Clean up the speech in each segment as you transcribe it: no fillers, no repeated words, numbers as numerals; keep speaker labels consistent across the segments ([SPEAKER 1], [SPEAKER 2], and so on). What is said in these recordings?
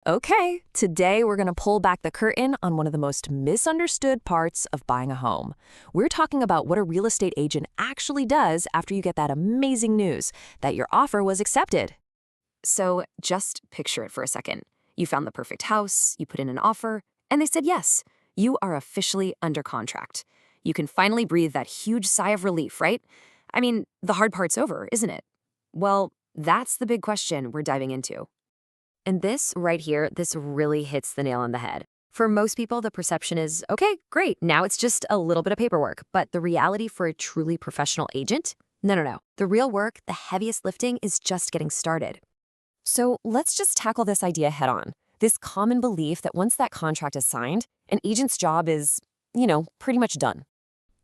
[SPEAKER 1] Okay, today we're going to pull back the curtain on one of the most misunderstood parts of buying a home. We're talking about what a real estate agent actually does after you get that amazing news that your offer was accepted.
[SPEAKER 2] So just picture it for a second. You found the perfect house, you put in an offer, and they said yes. You are officially under contract. You can finally breathe that huge sigh of relief, right? I mean, the hard part's over, isn't it? Well, that's the big question we're diving into. And this right here, this really hits the nail on the head. For most people, the perception is, okay, great, now it's just a little bit of paperwork. But the reality for a truly professional agent? No, no, no. The real work, the heaviest lifting, is just getting started. So let's just tackle this idea head on. This common belief that once that contract is signed, an agent's job is, pretty much done.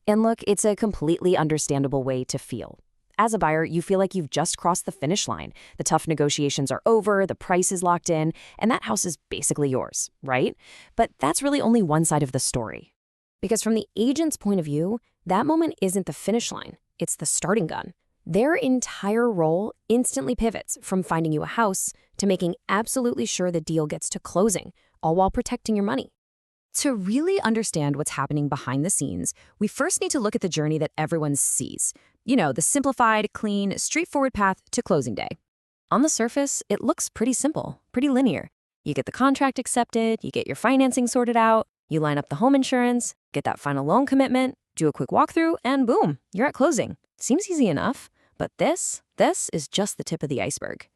[SPEAKER 2] And look, it's a completely understandable way to feel. As a buyer, you feel like you've just crossed the finish line. The tough negotiations are over, the price is locked in, and that house is basically yours, right? But that's really only one side of the story. Because from the agent's point of view, that moment isn't the finish line, it's the starting gun. Their entire role instantly pivots from finding you a house to making absolutely sure the deal gets to closing, all while protecting your money. To really understand what's happening behind the scenes, we first need to look at the journey that everyone sees. The simplified, clean, straightforward path to closing day. On the surface, it looks pretty simple, pretty linear. You get the contract accepted, you get your financing sorted out, you line up the home insurance, get that final loan commitment, do a quick walkthrough, and boom, you're at closing. Seems easy enough, but this is just the tip of the iceberg.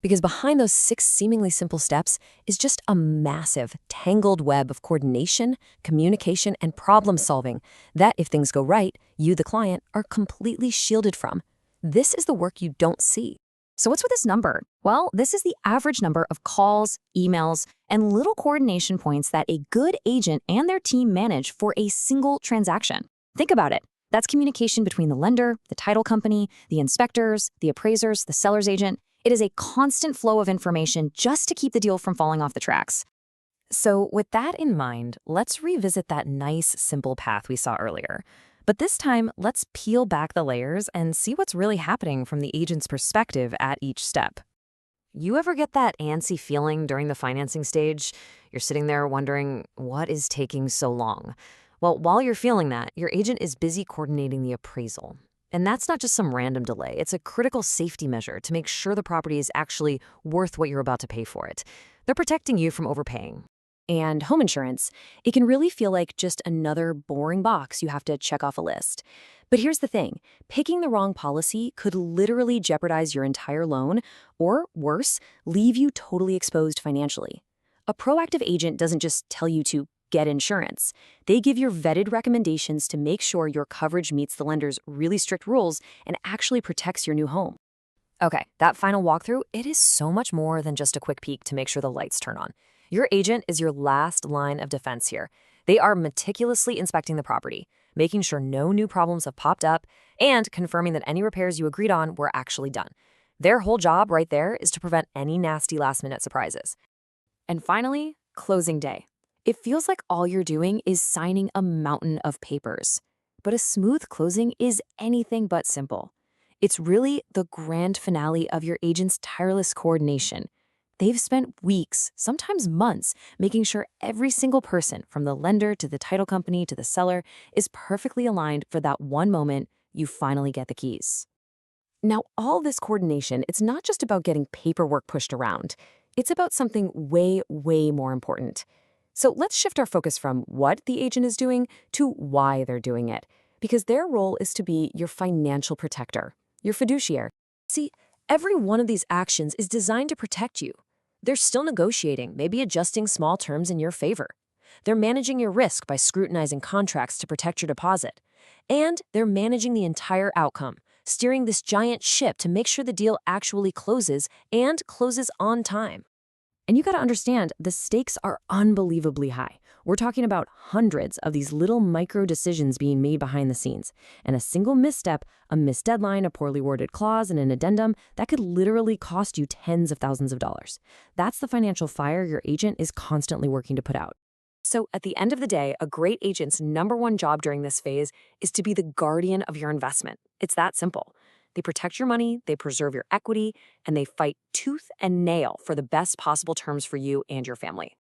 [SPEAKER 2] Because behind those 6 seemingly simple steps is just a massive, tangled web of coordination, communication, and problem solving that, if things go right, you, the client, are completely shielded from. This is the work you don't see. So what's with this number? Well, this is the average number of calls, emails, and little coordination points that a good agent and their team manage for a single transaction. Think about it. That's communication between the lender, the title company, the inspectors, the appraisers, the seller's agent. It is a constant flow of information just to keep the deal from falling off the tracks. So with that in mind, let's revisit that nice, simple path we saw earlier. But this time, let's peel back the layers and see what's really happening from the agent's perspective at each step. You ever get that antsy feeling during the financing stage? You're sitting there wondering, what is taking so long? Well, while you're feeling that, your agent is busy coordinating the appraisal. And that's not just some random delay. It's a critical safety measure to make sure the property is actually worth what you're about to pay for it. They're protecting you from overpaying. And home insurance, it can really feel like just another boring box you have to check off a list. But here's the thing, picking the wrong policy could literally jeopardize your entire loan, or worse, leave you totally exposed financially. A proactive agent doesn't just tell you to get insurance. They give your vetted recommendations to make sure your coverage meets the lender's really strict rules and actually protects your new home. Okay, that final walkthrough, it is so much more than just a quick peek to make sure the lights turn on. Your agent is your last line of defense here. They are meticulously inspecting the property, making sure no new problems have popped up, and confirming that any repairs you agreed on were actually done. Their whole job right there is to prevent any nasty last-minute surprises. And finally, closing day. It feels like all you're doing is signing a mountain of papers. But a smooth closing is anything but simple. It's really the grand finale of your agent's tireless coordination. They've spent weeks, sometimes months, making sure every single person, from the lender to the title company to the seller, is perfectly aligned for that one moment you finally get the keys. Now, all this coordination, it's not just about getting paperwork pushed around. It's about something way, way more important. So let's shift our focus from what the agent is doing to why they're doing it, because their role is to be your financial protector, your fiduciary. See, every one of these actions is designed to protect you. They're still negotiating, maybe adjusting small terms in your favor. They're managing your risk by scrutinizing contracts to protect your deposit. And they're managing the entire outcome, steering this giant ship to make sure the deal actually closes and closes on time. And you got to understand, the stakes are unbelievably high. We're talking about hundreds of these little micro decisions being made behind the scenes. And a single misstep, a missed deadline, a poorly worded clause, and an addendum, that could literally cost you tens of thousands of dollars. That's the financial fire your agent is constantly working to put out. So at the end of the day, a great agent's number one job during this phase is to be the guardian of your investment. It's that simple. They protect your money, they preserve your equity, and they fight tooth and nail for the best possible terms for you and your family.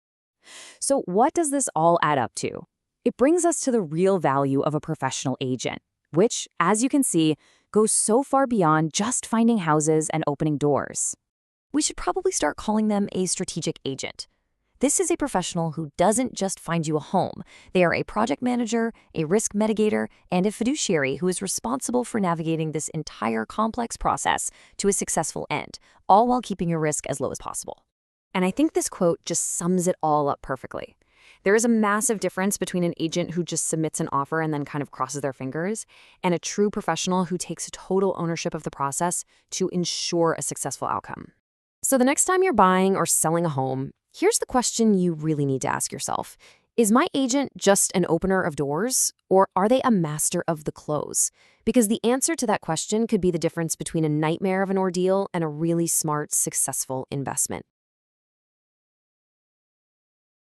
[SPEAKER 1] So, what does this all add up to? It brings us to the real value of a professional agent, which, as you can see, goes so far beyond just finding houses and opening doors. We should probably start calling them a strategic agent. This is a professional who doesn't just find you a home. They are a project manager, a risk mitigator, and a fiduciary who is responsible for navigating this entire complex process to a successful end, all while keeping your risk as low as possible.
[SPEAKER 2] And I think this quote just sums it all up perfectly. There is a massive difference between an agent who just submits an offer and then kind of crosses their fingers, and a true professional who takes total ownership of the process to ensure a successful outcome. So the next time you're buying or selling a home, here's the question you really need to ask yourself. Is my agent just an opener of doors, or are they a master of the close? Because the answer to that question could be the difference between a nightmare of an ordeal and a really smart, successful investment.